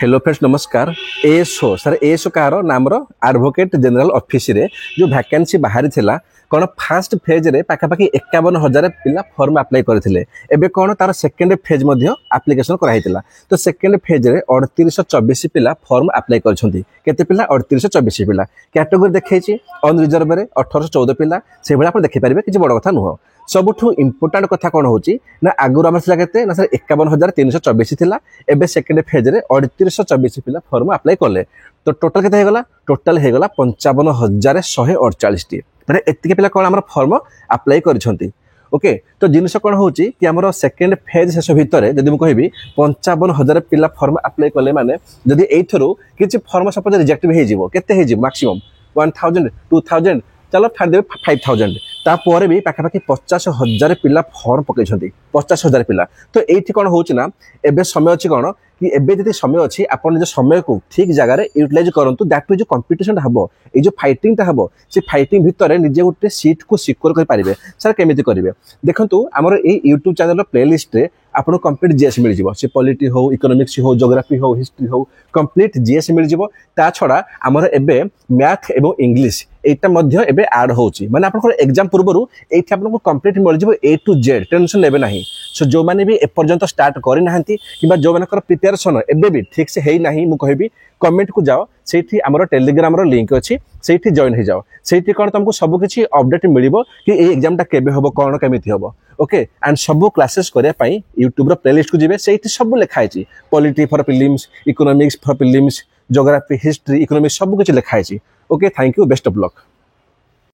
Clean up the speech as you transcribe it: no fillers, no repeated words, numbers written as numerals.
Hello friends नमस्कार। ASO sir ASO car नाम advocate general office रे जो वैकेंसी बाहरी थिला कौन फास्ट फेज रे पाखापाखि 51,000 पिला फॉर्म अप्लाई करथिले। एबे कौन तार सेकेंड फेज मध्य एप्लिकेशन कराइतिला। तो सेकेंड फेज रे 3824 पिला फॉर्म अप्लाई करछंती। केते पिला 3824 पिला। कैटेगरी देखैछि अनरिजर्व रे 1814 पिला से भला आपण देखि परिबे। किछि बड़ कथा नुह। सबुठू इंपोर्टेंट कथा कौन होची ना आगुर आम के ना सर 51,324 थिला। एबे सेकेंड फेज रे 3824 पिला फॉर्म अप्लाई कले। तो टोटल केते हेगला टोटल हेगला 55,148 टी माने एतिके पिला कौन हमर फॉर्म अप्लाई करछंती। ओके तो जिनस कौन होची कि हमर सेकेंड फेज शेष भितर जदि मु कहबी 55,000 पिला फॉर्म अप्लाई कले माने जदि एथरो किछि फॉर्म सपोज रिजेक्ट भी हे जिवो केते हे जिवो मैक्सिमम 1000 2000 चलो फाड़ देबे 5000 तापर भी पाखापाखि 50,000 पिला फॉर्म पकई 50,000 पिला। तो ये कौन हो एबे समय अच्छी कौन कि एबे जति समय अच्छी आपन निज समय को ठीक जगह यूटिलाइज करंतु। दैट जो कंपटीशन हबो ए जो फाइटिंग हबो से फाइटिंग भितर निजे गोटे सीट को सिक्योर कर पारिबे। सर केमिति करिवे देखंतु हमर ए यूट्यूब चैनल प्लेलिस्ट रे आपन कंप्लीट जीएस मिल जिवो। से पॉलिटी हो इकोनॉमिक्स हो ज्योग्राफी हो हिस्ट्री हो कंप्लीट जीएस मिल जिवो। ता छडा हमर एबे मैथ एवं इंग्लिश एटा मध्य एबे ऐड होची माने आपन एग्जाम पूर्वरु एठी आपन को कंप्लीट मिल जिवो ए टू जेड। टेंशन लेबे नाही। सो जो माने भी ए पर्यंत स्टार्ट करि नाहंती किबा जो मानकर प्रिपरेशन एबे भी ठीक से हेई नाही मु कहबी कमेंट को जाओ सेठी हमर टेलीग्राम रो लिंक अछि सेठी जॉइन हे जाओ। सेठी कोन तुमको सब किछि अपडेट मिलिबो कि ए एग्जाम टा केबे होबो कोन केमिति होबो। ओके एंड सब क्लासेस करिया पई YouTube रो प्लेलिस्ट को जिवे सेठी सब लिखा अछि polity for prelims economics for prelims geography history economics सब किछि लिखा अछि। Okay thank you best of luck.